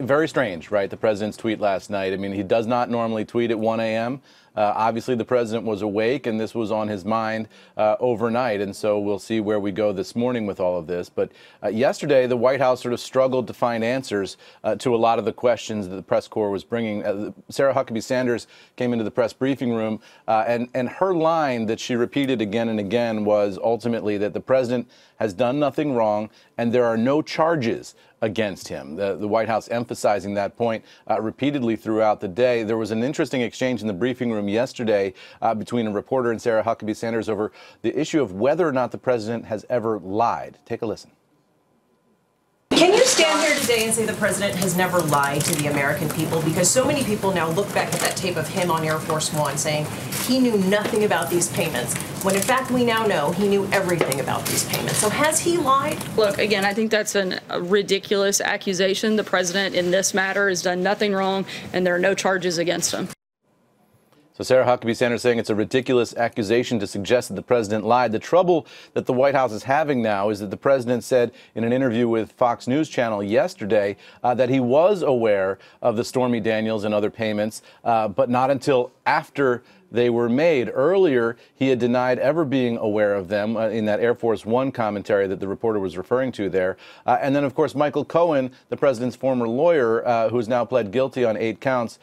very strange, right? The president's tweet last night. I mean, he does not normally tweet at 1 a.m. Obviously, the president was awake, and this was on his mind overnight. And so we'll see where we go this morning with all of this. But yesterday, the White House sort of struggled to find answers to a lot of the questions that the press corps was bringing. Sarah Huckabee Sanders came into the press briefing room, and her line that she repeated again and again was ultimately that the president has done nothing wrong and there are no charges against him. The White House emphasizing that point repeatedly throughout the day. There was an interesting exchange in the briefing room yesterday between a reporter and Sarah Huckabee Sanders over the issue of whether or not the president has ever lied. Take a listen. Can you stand here today and say the president has never lied to the American people? Because so many people now look back at that tape of him on Air Force One saying he knew nothing about these payments, when in fact we now know he knew everything about these payments. So has he lied? Look, again, I think that's a ridiculous accusation. The president in this matter has done nothing wrong, and there are no charges against him. So Sarah Huckabee Sanders saying it's a ridiculous accusation to suggest that the president lied. The trouble that the White House is having now is that the president said in an interview with Fox News Channel yesterday that he was aware of the Stormy Daniels and other payments, but not until after they were made. Earlier, he had denied ever being aware of them in that Air Force One commentary that the reporter was referring to there. And then, of course, Michael Cohen, the president's former lawyer, who's now pled guilty on 8 counts,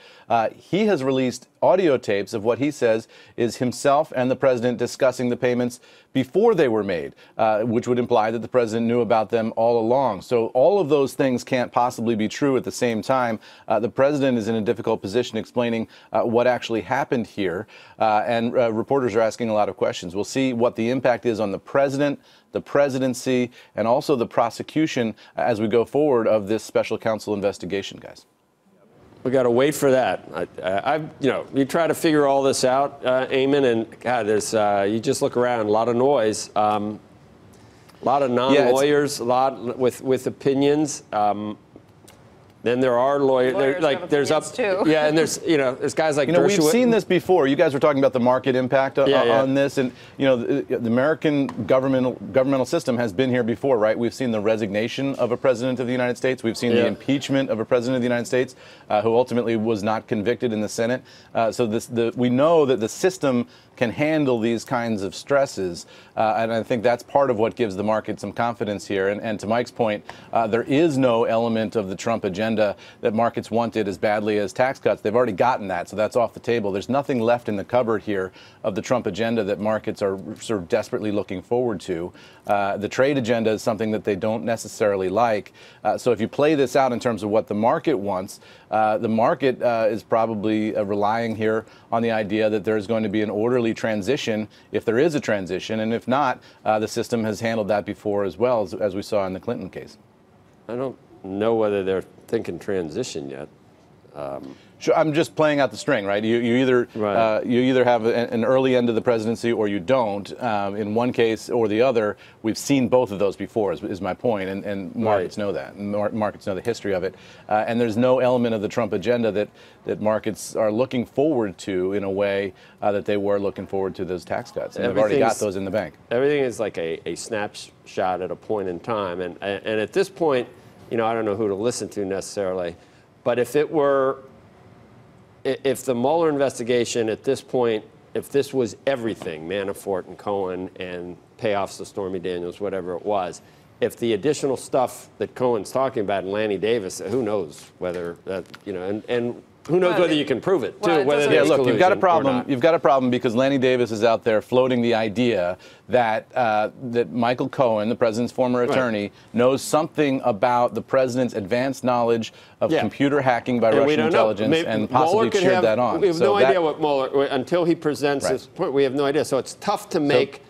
he has released audio tapes of what he says is himself and the president discussing the payments before they were made, which would imply that the president knew about them all along. So all of those things can't possibly be true at the same time. The president is in a difficult position explaining what actually happened here, and reporters are asking a lot of questions. We'll see what the impact is on the president, the presidency, and also the prosecution as we go forward of this special counsel investigation, guys. We got to wait for that. You try to figure all this out, Eamon, and God, there's you just look around, a lot of noise, a lot of non-lawyers, a lot with opinions. Then there are lawyers like there's too. Yeah, and there's guys like we've seen this before. You guys were talking about the market impact on this, and the American governmental system has been here before, right? We've seen the resignation of a president of the United States. We've seen the impeachment of a president of the United States who ultimately was not convicted in the Senate. So we know that the system can handle these kinds of stresses, and I think that's part of what gives the market some confidence here. And to Mike's point, there is no element of the Trump agenda that markets wanted as badly as tax cuts. They've already gotten that, so that's off the table. There's nothing left in the cupboard here of the Trump agenda that markets are sort of desperately looking forward to. The trade agenda is something that they don't necessarily like. So if you play this out in terms of what the market wants, the market is probably relying here on the idea that there's going to be an orderly transition if there is a transition, and if not, the system has handled that before as well, as we saw in the Clinton case. I don't know whether they're thinking transition yet. Sure, I'm just playing out the string, right? You either have an early end of the presidency or you don't. In one case or the other, we've seen both of those before, is my point, and markets know that, and markets know the history of it. And there's no element of the Trump agenda that markets are looking forward to in a way that they were looking forward to those tax cuts, and they've already got those in the bank. Everything is like a snapshot at a point in time, and at this point, I don't know who to listen to necessarily, but if the Mueller investigation at this point, if this was everything, Manafort and Cohen and payoffs to Stormy Daniels, whatever it was, if the additional stuff that Cohen's talking about and Lanny Davis, who knows whether that, and who knows whether you can prove it, too. Look, you've got a problem. You've got a problem because Lanny Davis is out there floating the idea that that Michael Cohen, the president's former attorney, knows something about the president's advanced knowledge of computer hacking by Russian intelligence and possibly cheered that on. We have no idea what Mueller, until he presents his point, we have no idea. So it's tough to make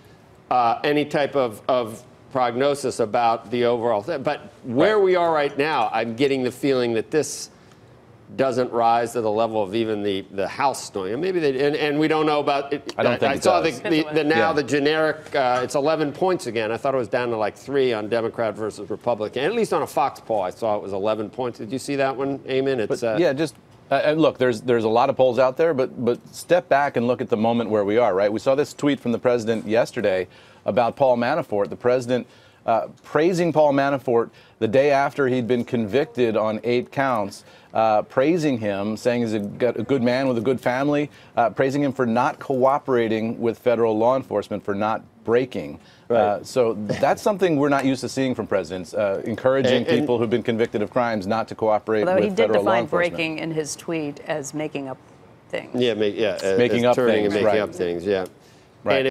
any type of prognosis about the overall thing. But where we are right now, I'm getting the feeling that this doesn't rise to the level of even the House story. Maybe they, and we don't know about it. I don't think it does. The generic, it's 11 points again. I thought it was down to like 3 on Democrat versus Republican. At least on a Fox poll, I saw it was 11 points. Did you see that one, Eamon? It's look, there's a lot of polls out there, but step back and look at the moment where we are, right? We saw this tweet from the president yesterday about Paul Manafort. The president praising Paul Manafort the day after he'd been convicted on 8 counts, praising him, saying he's a good man with a good family, praising him for not cooperating with federal law enforcement, for not breaking. Right. So that's something we're not used to seeing from presidents, encouraging people who've been convicted of crimes not to cooperate with federal law enforcement. Although he did define breaking in his tweet as making up things. Yeah, making up things, and making right. up things, yeah. Right.